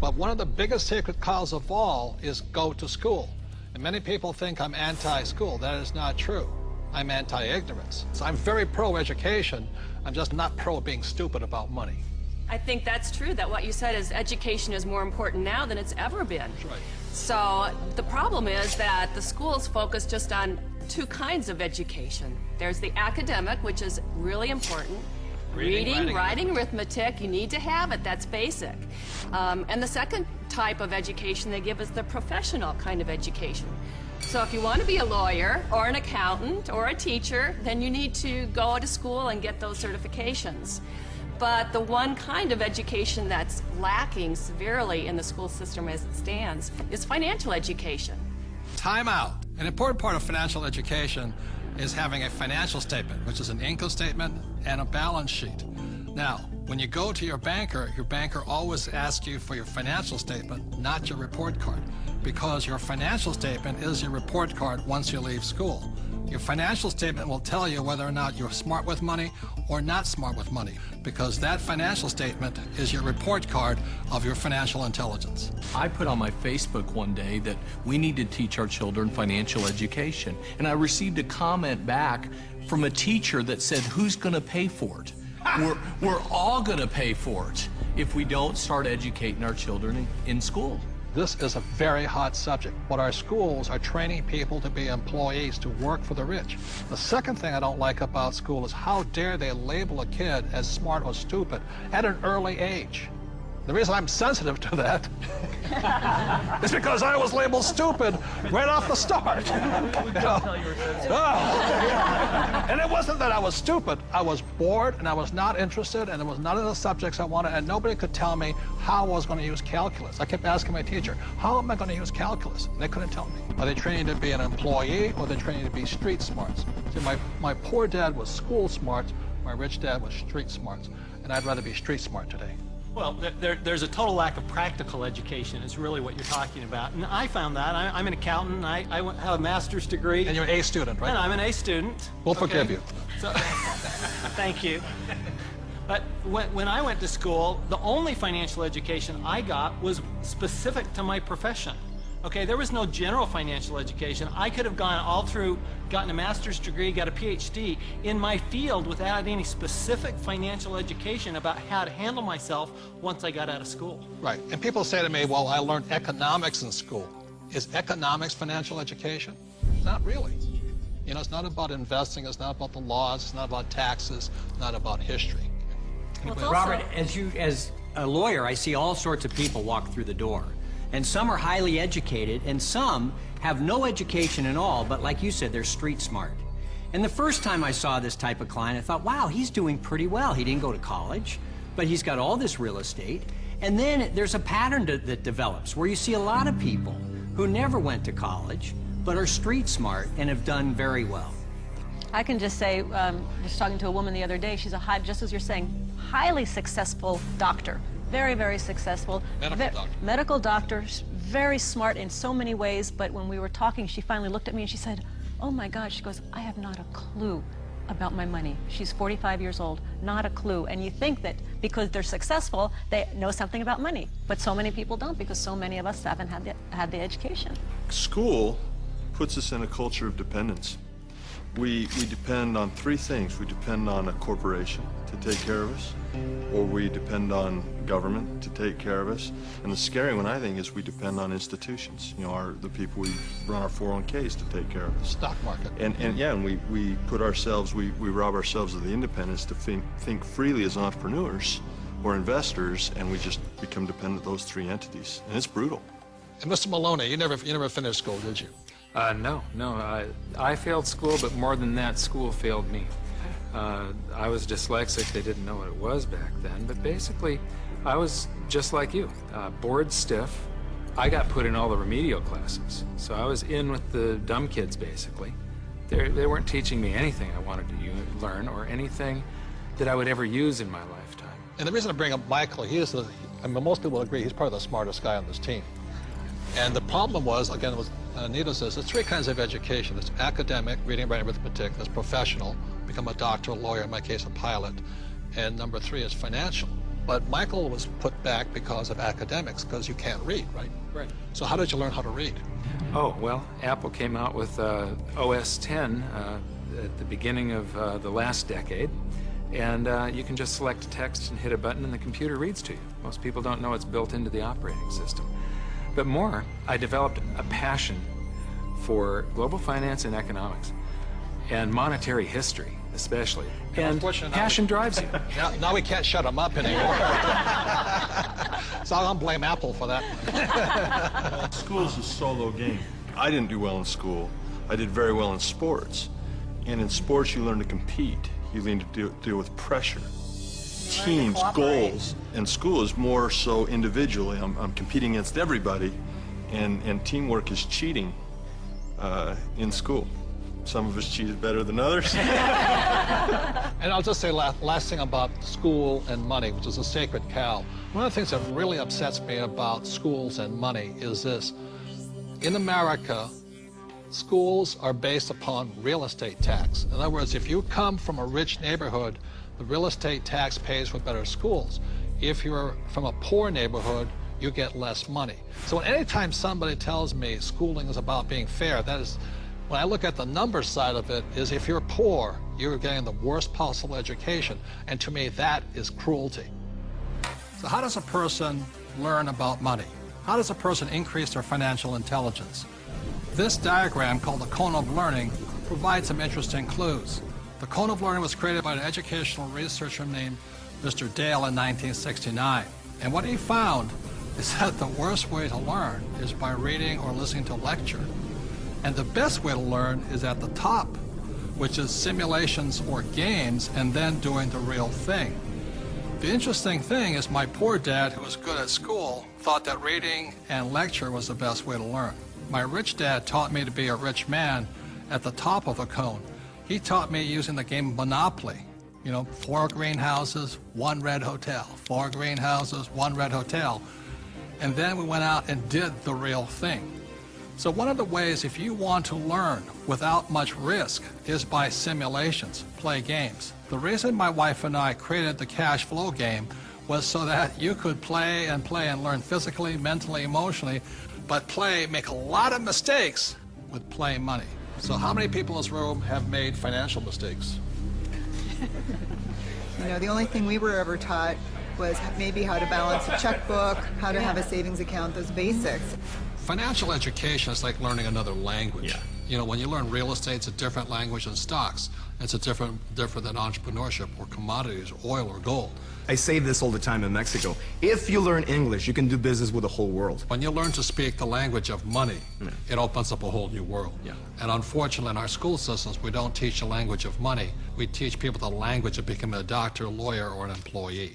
But one of the biggest sacred cows of all is go to school. And many people think I'm anti-school. That is not true. I'm anti-ignorance. So I'm very pro-education. I'm just not pro being stupid about money. I think that's true, that what you said is education is more important now than it's ever been. That's right. So the problem is that the schools focus just on two kinds of education. There's the academic, which is really important. Reading, writing, arithmetic, you need to have it, that's basic. And the second type of education they give is the professional kind of education. So if you want to be a lawyer or an accountant or a teacher, then you need to go to school and get those certifications. But the one kind of education that's lacking severely in the school system as it stands is financial education. Time out. An important part of financial education is having a financial statement, which is an income statement and a balance sheet. Now, when you go to your banker always asks you for your financial statement, not your report card, because your financial statement is your report card once you leave school. Your financial statement will tell you whether or not you're smart with money or not smart with money, because that financial statement is your report card of your financial intelligence. I put on my Facebook one day that we need to teach our children financial education, and I received a comment back from a teacher that said, who's going to pay for it? We're all going to pay for it if we don't start educating our children in school. This is a very hot subject, but our schools are training people to be employees, to work for the rich. The second thing I don't like about school is how dare they label a kid as smart or stupid at an early age. The reason I'm sensitive to that is because I was labeled stupid right off the start. And it wasn't that I was stupid. I was bored, and I was not interested, and it was none of the subjects I wanted, and nobody could tell me how I was going to use calculus. I kept asking my teacher, how am I going to use calculus? And they couldn't tell me. Are they training to be an employee, or are they training to be street smarts? See, my poor dad was school smart, my rich dad was street smarts, and I'd rather be street smart today. Well, there's a total lack of practical education is really what you're talking about. And I found that. I'm an accountant, and I have a master's degree. And you're an A student, right? And I'm an A student. We'll forgive you. So, thank you. But when I went to school, the only financial education I got was specific to my profession. Okay, there was no general financial education. I could have gone all through, gotten a master's degree, got a PhD in my field without any specific financial education about how to handle myself once I got out of school. Right, and people say to me, well, I learned economics in school. Is economics financial education? Not really. You know, it's not about investing, it's not about the laws, it's not about taxes, it's not about history. Well, Robert, as a lawyer, I see all sorts of people walk through the door. And some are highly educated, and some have no education at all, but like you said, they're street smart. And the first time I saw this type of client, I thought, wow, he's doing pretty well. He didn't go to college, but he's got all this real estate. And then there's a pattern that develops where you see a lot of people who never went to college, but are street smart and have done very well. I can just say, just talking to a woman the other day, she's just as you're saying, highly successful doctor. Very, very successful. Medical doctor, very smart in so many ways, but when we were talking, she finally looked at me and she said, oh my God, she goes, I have not a clue about my money. She's 45 years old, not a clue. And you think that because they're successful, they know something about money. But so many people don't, because so many of us haven't had the education. School puts us in a culture of dependence. We depend on three things. We depend on a corporation to take care of us, or we depend on government to take care of us. And the scary one, I think, is we depend on institutions. You know, the people we run our 401ks to take care of us. Stock market. And we put ourselves, we rob ourselves of the independence to think freely as entrepreneurs or investors, and we just become dependent on those three entities. And it's brutal. And Mr. Maloney, you never finished school, did you? No. I failed school, but more than that, school failed me. I was dyslexic. They didn't know what it was back then, but basically, I was just like you, bored stiff. I got put in all the remedial classes, so I was in with the dumb kids, basically. They weren't teaching me anything I wanted to learn or anything that I would ever use in my lifetime. And the reason I bring up Michael, most people agree he's probably the smartest guy on this team. And the problem was, again, was Anita says, there's three kinds of education. There's academic, reading, writing, arithmetic. There's professional, become a doctor, a lawyer, in my case, a pilot. And number three is financial. But Michael was put back because of academics, because you can't read, right? Right. So how did you learn how to read? Oh, well, Apple came out with OS 10 at the beginning of the last decade, and you can just select text and hit a button and the computer reads to you. Most people don't know it's built into the operating system. But more, I developed a passion for global finance and economics, and monetary history especially. And passion drives you. Now we can't shut him up anymore. So I'm going to blame Apple for that. School's a solo game. I didn't do well in school. I did very well in sports. And in sports, you learn to compete. You learn to deal with pressure, teams, goals. And school is more so individually. I'm competing against everybody, and teamwork is cheating in school. Some of us cheated better than others. And I'll just say last thing about school and money, which is a sacred cow. One of the things that really upsets me about schools and money is this. In America, schools are based upon real estate tax. In other words, if you come from a rich neighborhood, the real estate tax pays for better schools. If you're from a poor neighborhood, you get less money. So anytime somebody tells me schooling is about being fair, that is, when I look at the numbers side of it, is if you're poor, you're getting the worst possible education. And to me, that is cruelty. So how does a person learn about money? How does a person increase their financial intelligence? This diagram, called the cone of learning, provides some interesting clues. The cone of learning was created by an educational researcher named Mr. Dale in 1969. And what he found is that the worst way to learn is by reading or listening to a lecture. And the best way to learn is at the top, which is simulations or games, and then doing the real thing. The interesting thing is my poor dad, who was good at school, thought that reading and lecture was the best way to learn. My rich dad taught me to be a rich man at the top of the cone. He taught me using the game Monopoly. You know, 4 greenhouses, 1 red hotel. 4 greenhouses, 1 red hotel. And then we went out and did the real thing. So one of the ways, if you want to learn without much risk, is by simulations, play games. The reason my wife and I created the cash flow game was so that you could play and learn physically, mentally, emotionally, but make a lot of mistakes with play money. So how many people in this room have made financial mistakes? You know, the only thing we were ever taught was maybe how to balance a checkbook, how to have a savings account, those basics. Financial education is like learning another language. Yeah. You know, when you learn real estate, it's a different language than stocks. It's a different than entrepreneurship or commodities, oil or gold. I say this all the time in Mexico. If you learn English, you can do business with the whole world. When you learn to speak the language of money, it opens up a whole new world. Yeah. And unfortunately, in our school systems, we don't teach the language of money. We teach people the language of becoming a doctor, lawyer, or an employee.